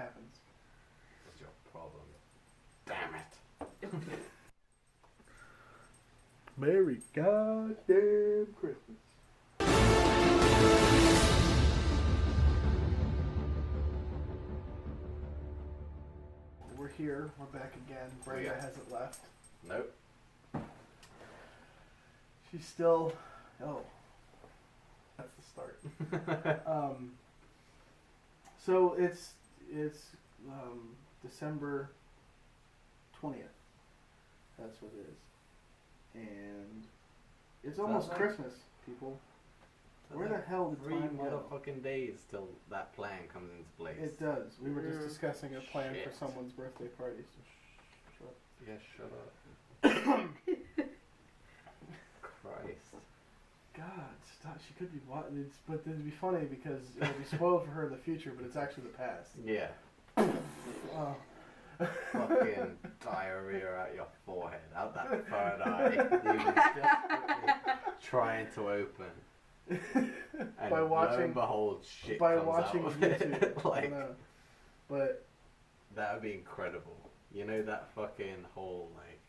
happens. What's your problem? Damn it. Merry goddamn Christmas. We're here. We're back again. Brenda hasn't left. Nope. She's still... Oh. That's the start. So it's December 20th. That's what it is. And it's almost like Christmas, people. Where the hell did time go? 3 motherfucking days till that plan comes into place. It does. We were just discussing a plan for someone's birthday party. So shut up. Yeah, shut up. Christ. God, stop. She could be watching. But it'd be funny because it'll be spoiled for her in the future, but it's actually the past. Yeah. Oh. Fucking diarrhea out your forehead, out that third eye. You were just trying to open. And By watching, lo and behold, shit by comes watching out of YouTube. it. Like, but that would be incredible. You know that fucking whole, like,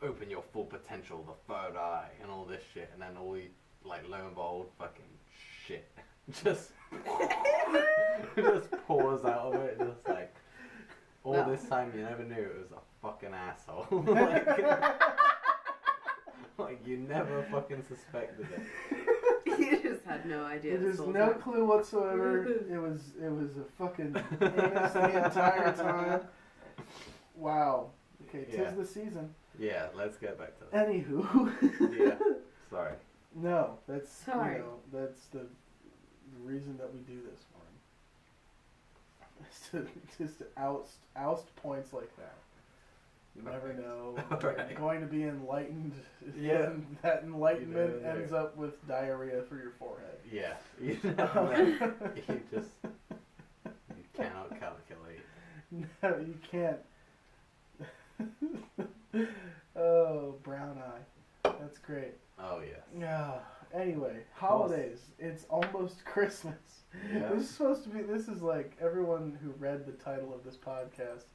open your full potential, the third eye, and all this shit, and then all you, like, lo and behold, fucking shit. Just pours out of it, just like, all this time you never knew it was a fucking asshole. like, you never fucking suspected it. You just had no idea. There's no clue whatsoever. It was a fucking anus the entire time. Wow. Okay, tis the season. Yeah, let's get back to that. Anywho. Yeah. Sorry. No, that's Sorry. That's the reason that we do this one. Just to oust points like that. You never know. Right. You're going to be enlightened. Yeah. And that enlightenment ends up with diarrhea for your forehead. Yeah. You never know. You cannot calculate. No, you can't. Oh, brown eye. That's great. Oh, yes. Yeah. Anyway, holidays. It's almost Christmas. Yeah. This is like everyone who read the title of this podcast.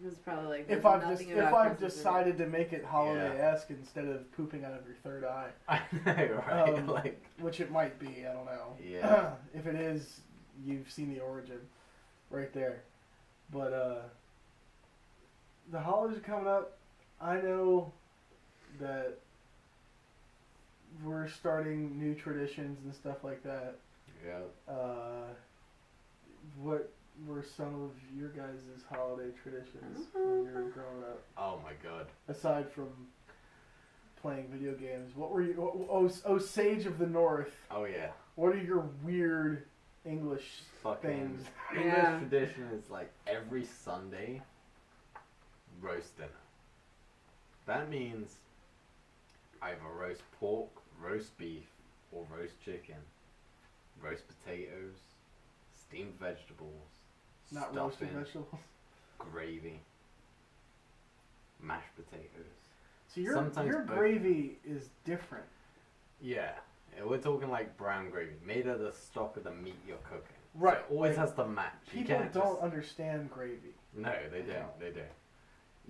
It was probably like If I've decided to make it holiday-esque instead of pooping out of your third eye. I know, right? Like, which it might be, I don't know. Yeah. If it is, you've seen the origin right there. But the holidays are coming up. I know that we're starting new traditions and stuff like that. yeah. What were some of your guys' holiday traditions when you were growing up? Oh my god. Aside from playing video games, what were you? Oh, Sage of the North. Oh yeah. What are your weird English things? English tradition is like every Sunday roast dinner. That means either roast pork, roast beef, or roast chicken, roast potatoes, steamed vegetables, Not stuffing, roasted vegetables. gravy, mashed potatoes. So your Sometimes gravy is different. Yeah, we're talking like brown gravy, made of the stock of the meat you're cooking. Right. So it always has to match. People don't understand gravy. No, they don't. They don't.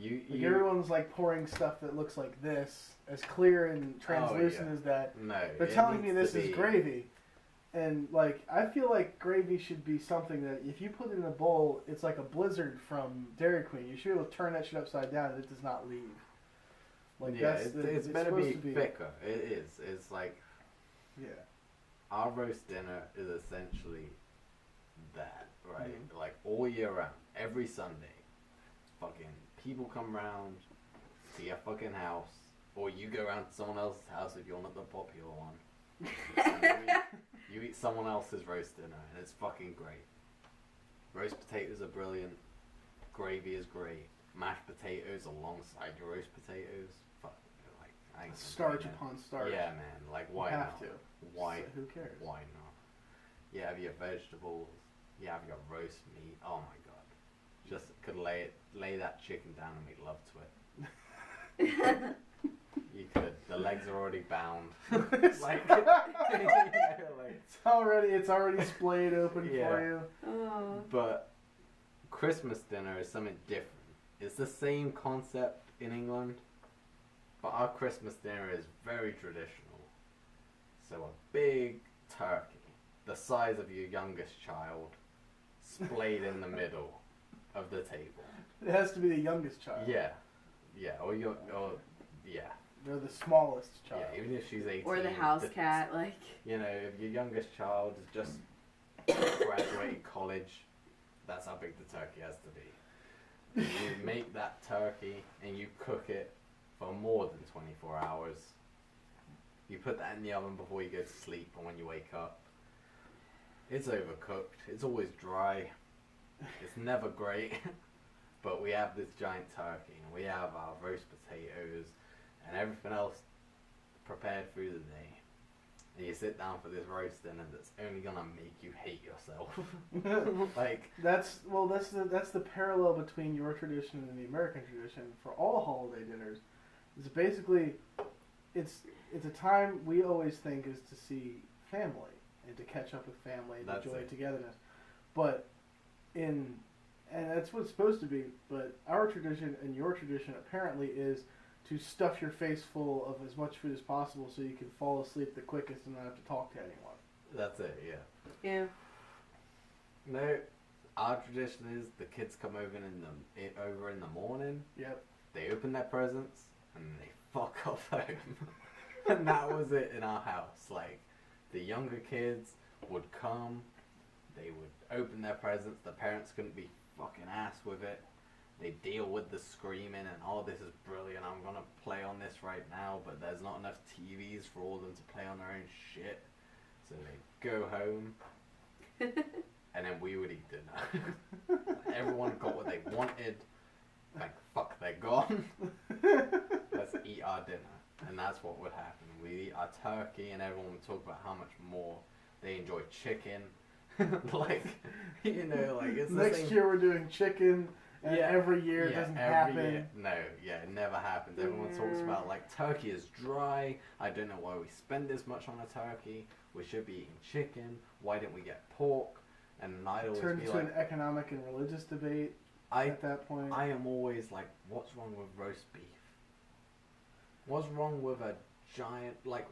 Like everyone's like pouring stuff that looks like this, as clear and translucent as that. No, they're telling me this is gravy. And like, I feel like gravy should be something that if you put it in a bowl, it's like a blizzard from Dairy Queen. You should be able to turn that shit upside down and it does not leave. Like it's better to be thicker. It is. It's like, our roast dinner is essentially that, right? Mm-hmm. Like all year round, every Sunday, fucking people come round to your fucking house, or you go around to someone else's house if you're not the popular one. And you eat someone else's roast dinner, and it's fucking great. Roast potatoes are brilliant. Gravy is great. Mashed potatoes alongside your roast potatoes. Fuck, like I ain't starch upon starch. Yeah, man. Like why you not? have to. Why? So who cares? Why not? You have your vegetables. You have your roast meat. Oh my god. Just could lay that chicken down and make love to it. You could. The legs are already bound. like, it's already splayed open for you. Oh. But Christmas dinner is something different. It's the same concept in England, but our Christmas dinner is very traditional. So a big turkey, the size of your youngest child, splayed in the middle of the table. It has to be the youngest child. Yeah, or They're the smallest child. yeah, even if she's 18. Or the house cat, like. You know, if your youngest child is just graduated college, that's how big the turkey has to be. You make that turkey and you cook it for more than 24 hours. You put that in the oven before you go to sleep and when you wake up. It's overcooked. It's always dry. It's never great. But we have this giant turkey and we have our roast potatoes and everything else prepared through the day. And you sit down for this roast dinner that's only gonna make you hate yourself. Like that's the parallel between your tradition and the American tradition for all holiday dinners. It's basically it's a time we always think is to see family and to catch up with family and enjoy togetherness. But and that's what it's supposed to be, but our tradition and your tradition apparently is to stuff your face full of as much food as possible so you can fall asleep the quickest and not have to talk to anyone. that's it, yeah. Yeah. No, our tradition is the kids come over in the morning. Yep. They open their presents and they fuck off home. And that was it in our house. Like the younger kids would come, they would open their presents. The parents couldn't be fucking ass with it. They deal with the screaming and oh, this is brilliant. I'm gonna play on this right now, but there's not enough TVs for all of them to play on their own shit. So they go home. And then we would eat dinner. Everyone got what they wanted. Like, fuck, they're gone. Let's eat our dinner. And that's what would happen. We'd eat our turkey and everyone would talk about how much more they enjoy chicken. Like, you know, like it's Next year we're doing chicken, and every year it doesn't happen. Year. No, it never happens. Everyone talks about, like, turkey is dry. I don't know why we spend this much on a turkey. We should be eating chicken. Why didn't we get pork? And I'd always turned be into like, an economic and religious debate at that point. I am always like, what's wrong with roast beef? What's wrong with a giant, like,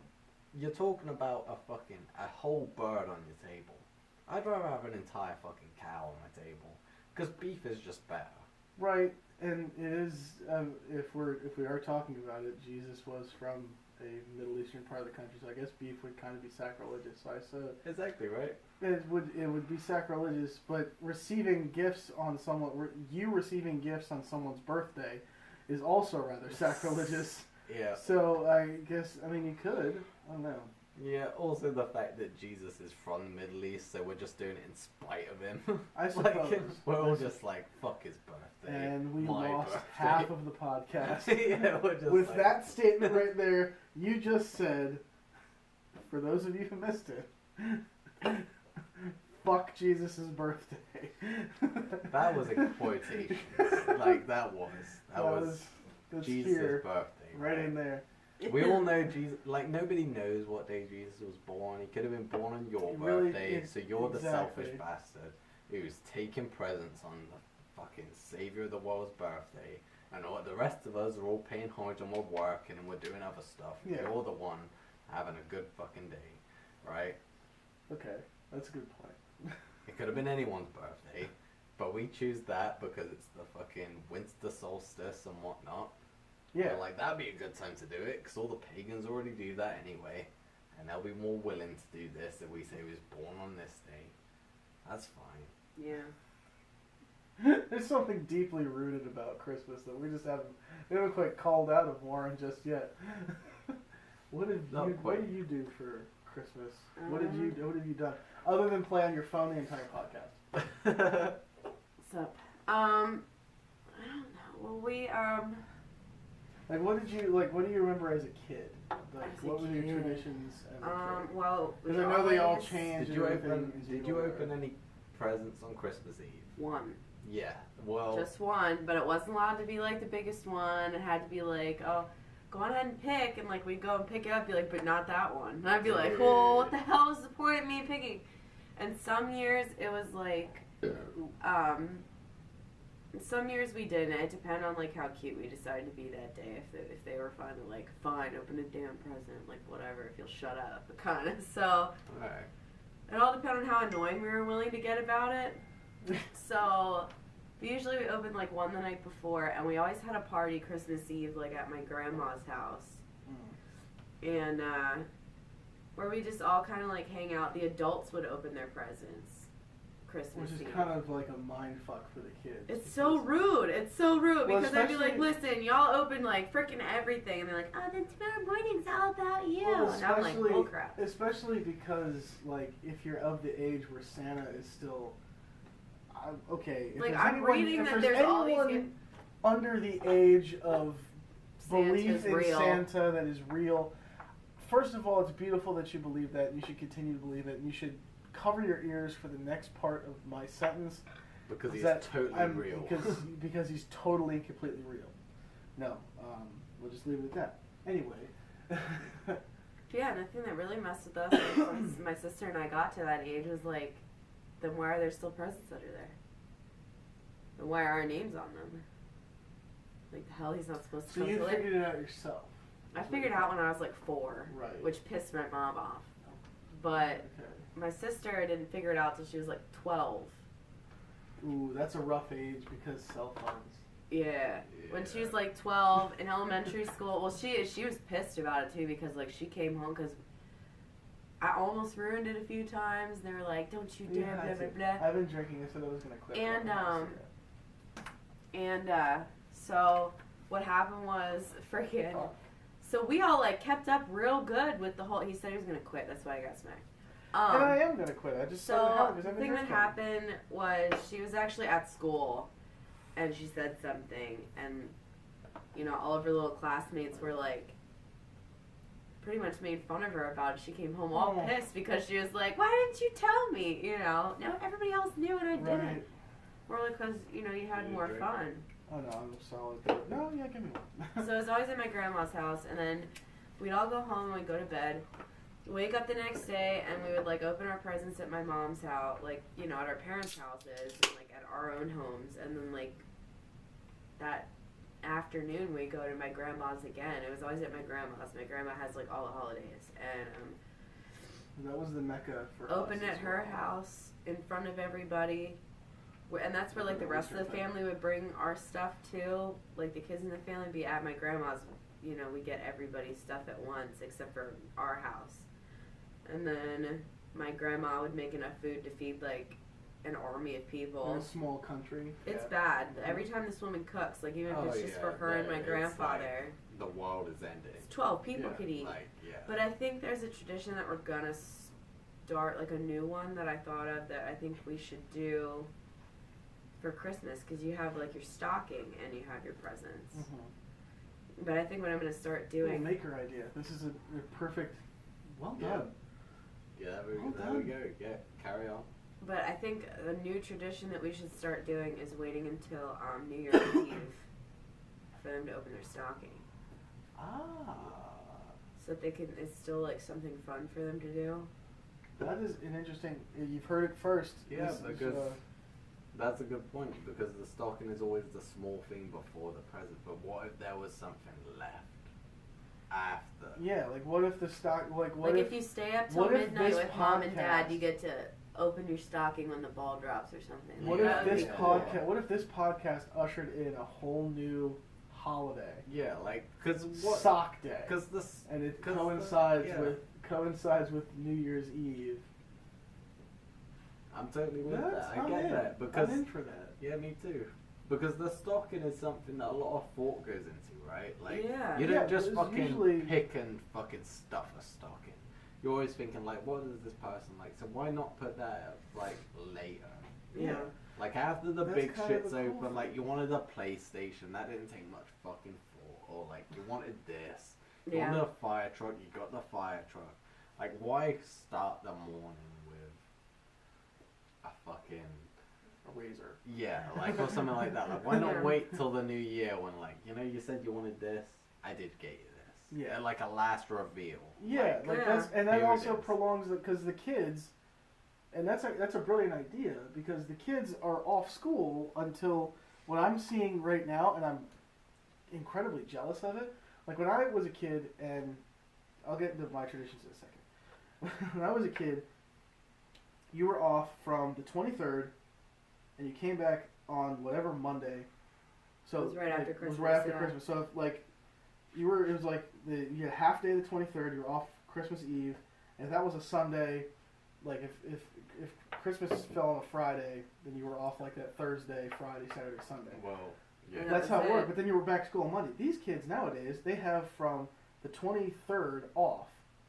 you're talking about a whole bird on your table. I'd rather have an entire fucking cow on my table. Because beef is just better. Right, and it is, if we are talking about it, Jesus was from a Middle Eastern part of the country, so I guess beef would kind of be sacrilegious. So I said Exactly, right? it would be sacrilegious, but receiving gifts on receiving gifts on someone's birthday is also rather sacrilegious. Yeah. So I guess, I mean, you could. I don't know. Yeah, also the fact that Jesus is from the Middle East, so we're just doing it in spite of him. I suppose. Like, we're all just like, fuck his birthday. And we my lost birthday. half of the podcast. Yeah, we're just With like, that statement right there, you just said, for those of you who missed it, fuck Jesus' birthday. That was in quotations. Like, that was that's Jesus' here, birthday. right in there. We all know Jesus, like, nobody knows what day Jesus was born. He could have been born on your birthday, so you're the selfish bastard who's taking presents on the fucking savior of the world's birthday, and all the rest of us are all paying homage and we're working and we're doing other stuff. Yeah. You're the one having a good fucking day, right? Okay, that's a good point. It could have been anyone's birthday, but we choose that because it's the fucking winter solstice and whatnot. Yeah. We're like, that'd be a good time to do it, because all the pagans already do that anyway, and they'll be more willing to do this if we say he was born on this day. That's fine. Yeah. There's something deeply rooted about Christmas that we haven't quite called out of Warren just yet. What did you do for Christmas? What have you done other than play on your phone the entire podcast? What's up? I don't know. Well, we Like, what do you remember as a kid? Like, As a what were your kid. traditions as a kid? well, Because I know they all changed. Did you open any presents on Christmas Eve? one. Yeah. Well. Just one, but it wasn't allowed to be like the biggest one. It had to be like, oh, go on ahead and pick, and like we'd go and pick it up, be like, but not that one. And I'd be like, well, what the hell is the point of me picking? And some years it was like, Some years we didn't. It depended on like how cute we decided to be that day. If they were finally like, fine, open a damn present, like whatever, if you'll shut up, kind of. So Alright. it all depended on how annoying we were willing to get about it. So usually we opened like one the night before, and we always had a party Christmas Eve like at my grandma's house, and where we just all kind of like hang out. The adults would open their presents. Christmas Which is Eve. kind of like a mind fuck for the kids. It's so rude. It's so rude Well, because I'd be like, especially- listen, y'all open like freaking everything, and they're like, oh, then tomorrow morning's all about you. Well, and I'm like, bullcrap. Especially because, like, if you're of the age where Santa is still... okay, if Like, there's I'm anyone, reading if that there's there's all these anyone under the age of belief Santa's in real. Santa that is real, first of all, it's beautiful that you believe that, and you should continue to believe it, and you should cover your ears for the next part of my sentence. Because he's that totally real. Because he's totally and completely real. No, we'll just leave it at that. Anyway. Yeah, and the thing that really messed with us was once my sister and I got to that age was like, then why are there still presents under there? And why are our names on them? Like, the hell, he's not supposed to So come you till figured it out yourself. I figured it out when I was like 4, Right. which pissed my mom off. But Okay. my sister didn't figure it out till she was like 12. Ooh, that's a rough age because cell phones. Yeah. When she was like 12 in elementary school, well, she was pissed about it too because like she came home because I almost ruined it a few times. They were like, "Don't you You dare!" had Blah to. blah blah. I've been drinking. I said I was gonna quit. And, but I'm not so what happened was freaking. Oh. So we all like kept up real good with the whole. He said he was gonna quit. That's why I got smacked. And I am gonna quit. I just said it So hard because the I've been thing that drinking. happened was she was actually at school, and she said something, and you know all of her little classmates were like, pretty much made fun of her about it. She came home all Oh. pissed because she was like, "Why didn't you tell me?" You know, no, everybody else knew and I didn't. Right. Or because you know you had You more drink? fun. Oh no, I'm solid. No, yeah, give me one. So it was always at my grandma's house, and then we'd all go home and we'd go to bed. Wake up the next day, and we would like open our presents at my mom's house, like you know, at our parents' houses, and like at our own homes, and then like that afternoon we go to my grandma's again. It was always at my grandma's. My grandma has like all the holidays, and That was the mecca for open us at as her well. house in front of everybody. And that's where like the rest of the family would bring our stuff too. Like the kids in the family would be at my grandma's. You know, we get everybody's stuff at once except for our house. And then my grandma would make enough food to feed like an army of people. In a small country. It's yeah. bad. Every time this woman cooks, like even if Oh, it's just yeah, for her and my it's grandfather, The world is ending. it's 12 people Yeah. could eat. Like, yeah. But I think there's a tradition that we're gonna start, like a new one that I thought of that I think we should do for Christmas, because you have like your stocking and you have your presents. Mm-hmm. But I think what I'm gonna start Little doing. maker idea. This is a perfect. Well Yeah. done. Yeah, Well there we done. go. Yeah, carry on. But I think a new tradition that we should start doing is waiting until New Year's Eve for them to open their stocking, Ah, so that they can. It's still like something fun for them to do. that is an interesting. You've heard it first. Yeah, This is, because that's a good point, because the stocking is always the small thing before the present. But what if there was something left after? yeah, like what if the stock? Like what Like if? if you stay up till what if midnight this with mom and dad, podcast- you get to open your stocking when the ball drops or something. What Like, if that would this be cool. podcast? What if this podcast ushered in a whole new holiday? Yeah, like, cause what? Sock day. Cause this. And it 'cause coincides yeah. with New Year's Eve. I'm totally with that. I I'm get in. that because I'm in for that. yeah, me too. Because the stocking is something that a lot of thought goes into, right? Like, Yeah. you Yeah, don't just it's fucking usually- pick and fucking stuff a stocking. You're always thinking like, what is this person like? So why not put that like later? Yeah. Like after the That's big kind of shit's a cool open, like you wanted a PlayStation, that didn't take much fucking thought. Or like you wanted this, you Yeah. wanted a fire truck, you got the fire truck. Like why start the morning with a fucking A razor. yeah, like or something like that. Like why not Yeah. wait till the new year when like you said you wanted this, I did get you this. Yeah. Like a last reveal. Yeah, like Yeah. that's and that Here it also is. prolongs because the kids, and that's a brilliant idea because the kids are off school until what I'm seeing right now, and I'm incredibly jealous of it. Like when I was a kid, and I'll get into my traditions in a second. When I was a kid, you were off from the 23rd, and you came back on whatever Monday. So it was right after It Christmas. was right after yeah. Christmas. So if, like it was like you had half day of the 23rd. You were off Christmas Eve, and if that was a Sunday, like if Christmas fell on a Friday, then you were off like that Thursday, Friday, Saturday, Sunday. Well, yeah. And That's that how was it it. worked. But then you were back to school on Monday. These kids nowadays, they have from the 23rd off.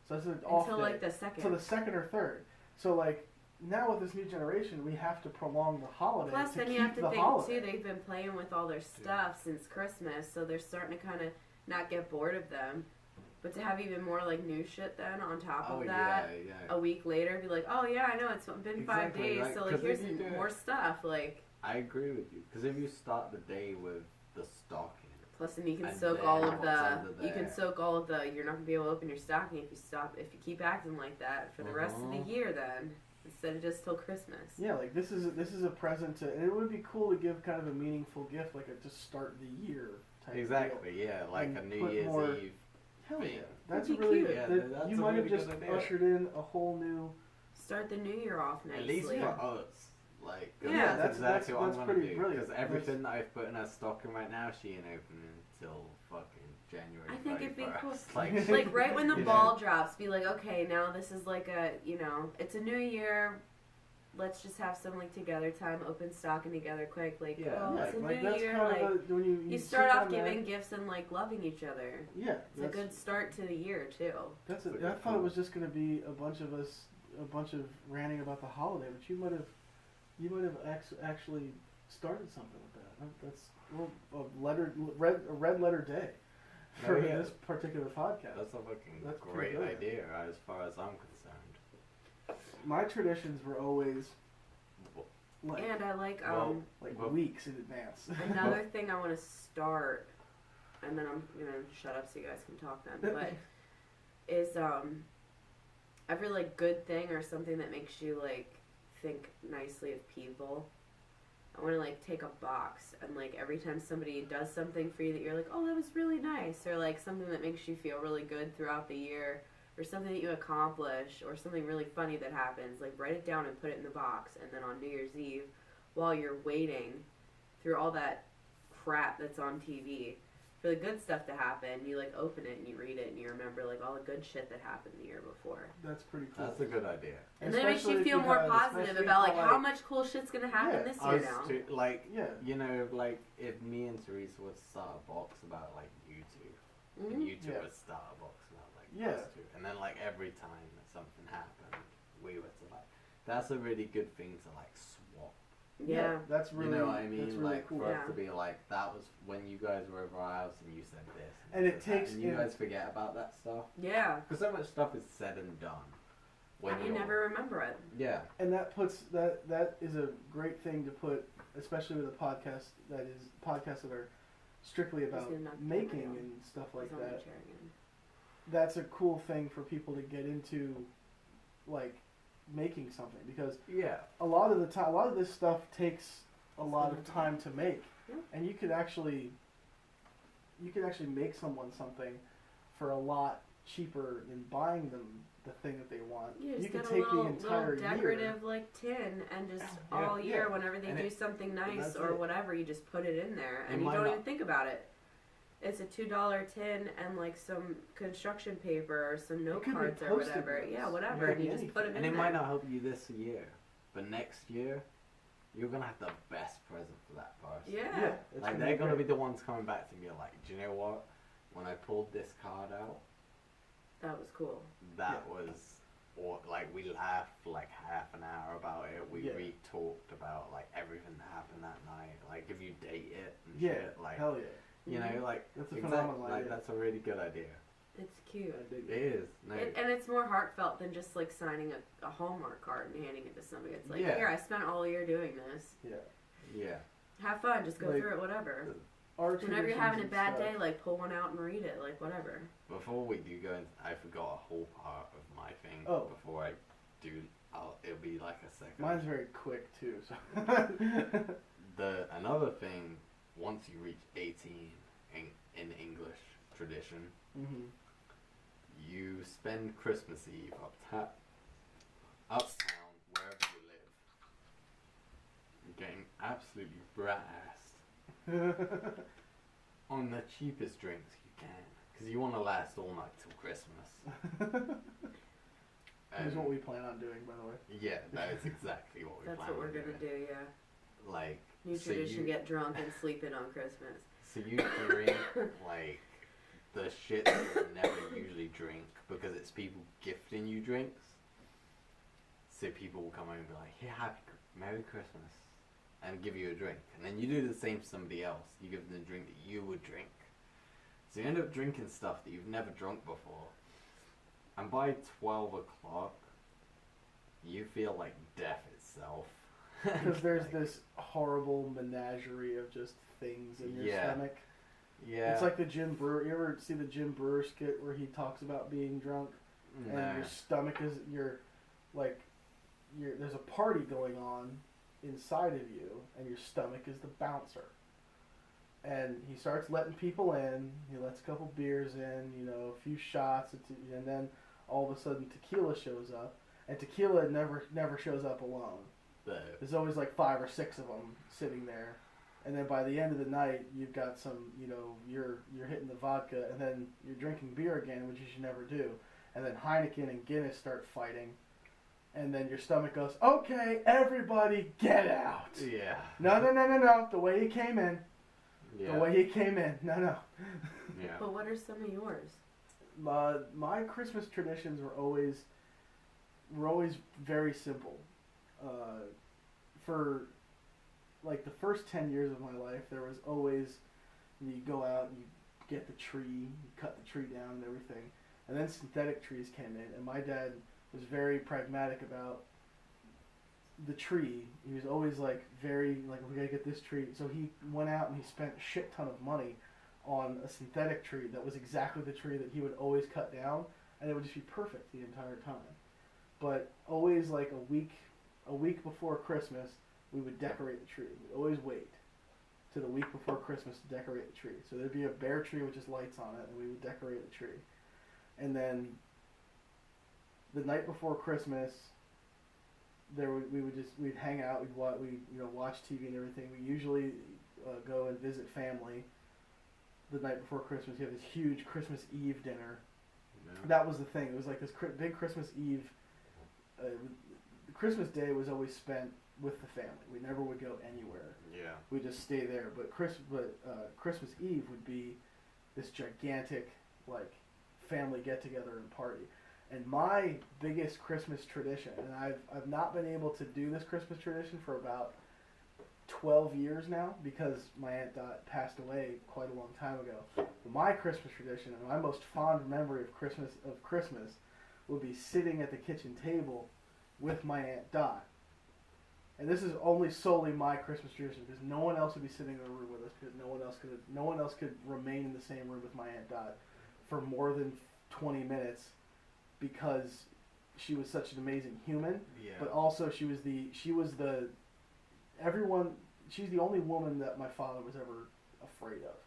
So that's an off Until day. like the second. So the second or third. So like now with this new generation, we have to prolong the holiday Plus, to then keep you have to the think holiday. too. They've been playing with all their stuff since Christmas, so they're starting to kind of not get bored of them. But to have even more like new shit then on top of that, a week later, be like, oh yeah, I know it's been 5 Exactly, days, like, so like 'cause here's if you do more it- stuff. Like I agree with you. Because if you start the day with the stocking, plus, then you can and soak then all of what's the. under You can there. soak all of the. You're not gonna be able to open your stocking if you keep acting like that for the rest of the year. Then instead of just till Christmas. Yeah, like this is a present to, and it would be cool to give kind of a meaningful gift, like a just start the year type deal. exactly, yeah, like And a New put Year's more- Eve. Hell yeah, thing. that's That'd be really cute. Yeah, that, that's you a might have really just good idea. ushered in a whole new. Start the new year off nicely. At least for us. Like, 'cause Yeah, that's exactly what I'm that's going to pretty do. brilliant. Because everything that I've put in a stocking right now, she ain't opening until fucking January. I think it'd be cool. 31st. Like, Like right when the you ball know? drops, be like, okay, now this is like a, it's a new year. Let's just have some like together time, open stocking together quick. Like, Yeah, oh, it's a like new that's year. kind Like of when you sit start off down there- giving gifts and like loving each other. Yeah, It's a good start to the year too. That's Pretty I thought it cool. was just going to be a bunch of ranting about the holiday, but you might have actually started something with that. That's a red letter day for Oh, yeah. this particular podcast. That's a fucking That's pretty great good. idea as far as I'm concerned. My traditions were always like And I like Well, well- weeks in advance. another thing I want to start, and then I'm gonna shut up so you guys can talk then. But is every like good thing or something that makes you like think nicely of people. I want to like take a box and like every time somebody does something for you that you're like, oh, that was really nice, or like something that makes you feel really good throughout the year, or something that you accomplish, or something really funny that happens, like write it down and put it in the box, and then on New Year's Eve, while you're waiting through all that crap that's on TV, for the good stuff to happen, you like open it and you read it and you remember like all the good shit that happened the year before. That's pretty cool. That's a good idea. And then it makes Especially you if feel more have- positive especially about for, like how much cool shit's gonna happen Yeah, this I year was now. like, Yeah. you know, like if me and Teresa would start a box about like you two, and Mhm. you two Yeah. would start a box about like Yeah. us two, and then like every time that something happened, we were to like, that's a really good thing to like swap. Yeah. That's really You know what I that's mean? really Like cool. for Yeah. us to be like, that was when you guys were over our house and you said this, And you it said that, takes- and you yeah. guys forget about that stuff Yeah. because so much stuff is said and done. When And you you're- never remember it. Yeah. And that puts that is a great thing to put, especially with a podcast podcasts that are strictly about gonna knock the making camera down. and stuff like It's on my that. chair again. That's a cool thing for people to get into, like making something, because Yeah. a lot of this stuff takes a lot of time to make, Yeah. and you could actually make someone something for a lot cheaper than buying them the thing that they want. You You just could get a take the little entire decorative like tin and just Yeah. all year Yeah. whenever they And do it- something that's nice or it. whatever, you just put it in there It and you might don't not- even think about it. It's a $2 tin and like some construction paper or some note could be cards or Post-it whatever. notes. Yeah, whatever. It And could you be just put them And in it there. might not help you this year, but next year, you're gonna have the best present for that person. Yeah. it's Like gonna they're gonna be great. the ones coming back to me like, do you know what? When I pulled this card out, That was cool. that was, or like we laughed for like half an hour about it. We Yeah. re-talked about like everything that happened that night. Like if you date it and Yeah, shit, like hell yeah. you know, like That's a exact- phenomenal like idea. that's a really good idea. It's cute. I dig It it. is. No. And it's more heartfelt than just like signing a Hallmark card and handing it to somebody. It's like, Yeah. here, I spent all year doing this. Yeah. Yeah. Have fun. Just go Like- through it, whatever. Our Whenever you're traditions having a and bad stuff. day, like pull one out and read it, like whatever. Before we do go, I forgot a whole part of my thing. Oh. Before I do, it'll be like a second. Mine's very quick too. So Another thing, once you reach 18 in English tradition, you spend Christmas Eve uptown, wherever you live, getting absolutely brat-assed on the cheapest drinks you can, because you want to last all night till Christmas. Here's what we plan on doing, by the way. Yeah, that is exactly what we plan on doing. That's what we're going to do, yeah. Like, New tradition, get drunk and sleep in on Christmas. So you drink, like, the shit that you would never usually drink, because it's people gifting you drinks. So people will come over and be like, here, Merry Christmas, and give you a drink. And then you do the same to somebody else. You give them the drink that you would drink. So you end up drinking stuff that you've never drunk before. And by 12 o'clock, you feel like death itself. Because there's this horrible menagerie of just things in your stomach. Yeah. It's like the Jim Brewer. You ever see the Jim Brewer skit where he talks about being drunk? No. And your stomach is, there's a party going on inside of you, and your stomach is the bouncer. And he starts letting people in. He lets a couple beers in, a few shots, and then all of a sudden tequila shows up. And tequila never shows up alone. There's always like 5 or 6 of them sitting there. And then by the end of the night, you've got some, you're hitting the vodka, and then you're drinking beer again, which you should never do. And then Heineken and Guinness start fighting. And then your stomach goes, okay, everybody get out. Yeah. No. The way he came in. Yeah. The way he came in. No. Yeah. But what are some of yours? My Christmas traditions were always very simple. For like the first 10 years of my life, there was always, you go out and you get the tree, you cut the tree down and everything. And then synthetic trees came in, and my dad was very pragmatic about the tree. He was always like we gotta get this tree. So he went out and he spent a shit ton of money on a synthetic tree that was exactly the tree that he would always cut down, and it would just be perfect the entire time. But always like a week before Christmas, we would decorate the tree. We'd always wait to the week before Christmas to decorate the tree. So there'd be a bare tree with just lights on it, and we would decorate the tree. And then the night before Christmas, we'd hang out, we'd watch TV and everything. We usually go and visit family. The night before Christmas, you have this huge Christmas Eve dinner. Yeah. That was the thing. It was like this big Christmas Eve. Christmas Day was always spent with the family. We never would go anywhere. Yeah. We just stay there. But Christmas Eve would be this gigantic family get together and party. And my biggest Christmas tradition, and I've not been able to do this Christmas tradition for about 12 years now because my Aunt Dot passed away quite a long time ago. But my Christmas tradition and my most fond memory of Christmas would be sitting at the kitchen table with my Aunt Dot. And this is only solely my Christmas tradition because no one else would be sitting in a room with us because no one else could remain in the same room with my Aunt Dot for more than 20 minutes because she was such an amazing human. Yeah. But also she's the only woman that my father was ever afraid of.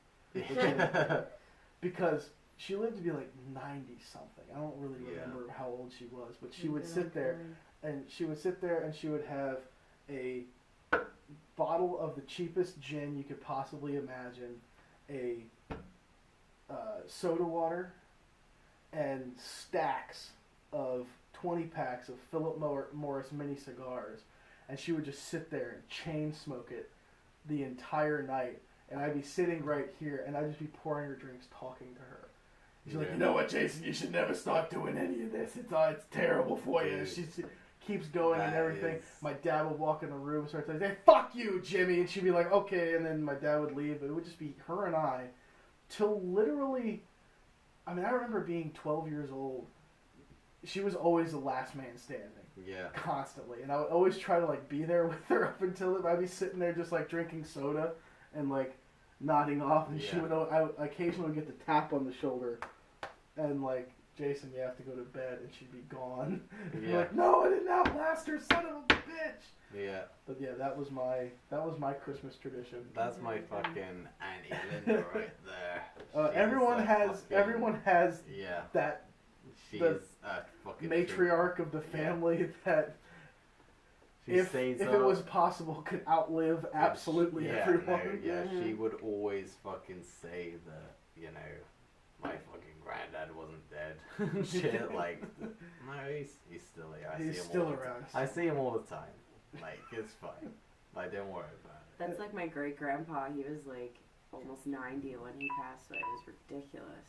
Because she lived to be like 90 something. I don't really remember how old she was, but she would sit there and she would have a bottle of the cheapest gin you could possibly imagine, a soda water, and stacks of 20 packs of Philip Morris mini cigars, and she would just sit there and chain smoke it the entire night, and I'd be sitting right here, and I'd just be pouring her drinks, talking to her. She's like, you know what, Jason, you should never start doing any of this. It's terrible for you. And she keeps going and everything. My dad would walk in the room and start saying, hey, fuck you, Jimmy, and she'd be like, okay, and then my dad would leave, but it would just be her and I till literally, I remember being 12 years old. She was always the last man standing. Yeah. Constantly. And I would always try to be there with her up until I'd be sitting there just drinking soda and nodding off, and she would, I occasionally would get the tap on the shoulder and Jason, you have to go to bed, and she'd be gone. Yeah. You're like, no, I didn't outlast her, son of a bitch. Yeah. But yeah, that was my Christmas tradition. That's my fucking Auntie Linda right there. Everyone has Yeah. that She's the a fucking matriarch of the family that, She if stays it up. was possible, could outlive absolutely everyone. She would always fucking say that, you know, my fucking granddad wasn't dead. Shit, like, no, he's still here. He's still around. I see him all the time. Like, it's fine. Like, don't worry about it. That's like my great grandpa. He was like almost 90 when he passed away. It was ridiculous.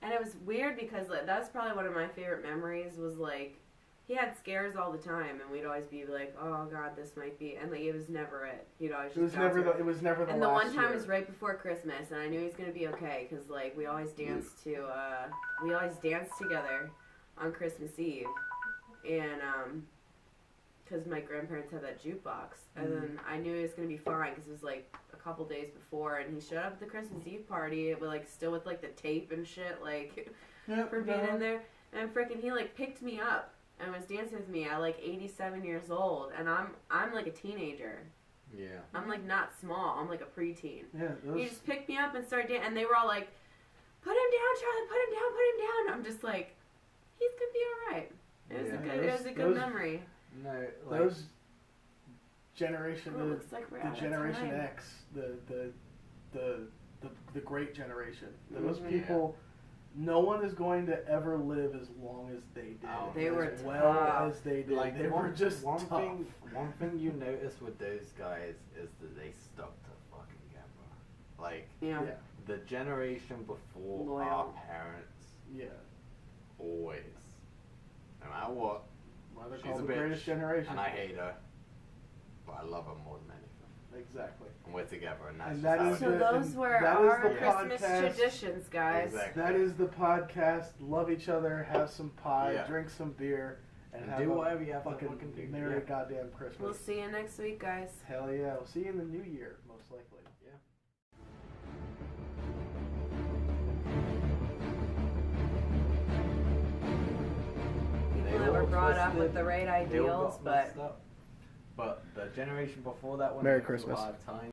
And it was weird because like, that's probably one of my favorite memories was like, he had scares all the time, and we'd always be like, "Oh God, this might be," and like it was never it. He'd always just It was never the And last the one time year. was right before Christmas, and I knew he was gonna be okay because like we always danced together on Christmas Eve, and because my grandparents had that jukebox, and then I knew he was gonna be fine because it was like a couple days before, and he showed up at the Christmas Eve party with like still with like the tape and shit like for being in there, and freaking he like picked me up and was dancing with me at like 87 years old, and I'm like a teenager. Yeah. I'm like not small. I'm like a preteen. Yeah, He just picked me up and started dancing, and they were all like, "Put him down, Charlie. Put him down. Put him down." I'm just like, he's gonna be all right. It was a good. It was a good memory. No, like, those generation, Well, it looks like we're the out of Generation time. X, the great generation. Those people, no one is going to ever live as long as they did. Oh, They were as well tough. as they did. like they were just one tough. One thing you notice with those guys is that they stuck to fucking Gamma. Like, Yeah. Yeah, the generation before Loyal. our parents, yeah. always, no matter what, Why they're She's called a the bitch, greatest generation. and I hate her, but I love her more than anything. Exactly. And we're together, and that's And just that how is it So is. those were that is our the Christmas podcast. traditions, guys. Exactly. That is the podcast. Love each other, have some pie, Yeah. drink some beer, and And have do a whatever you have to fucking fucking do. merry Yeah. goddamn Christmas. We'll see you next week, guys. Hell yeah. We'll see you in the new year, most likely. They People that were all brought up twisted, with the right they all ideals, got but messed up. But the generation before that one Merry went through a Christmas. hard time.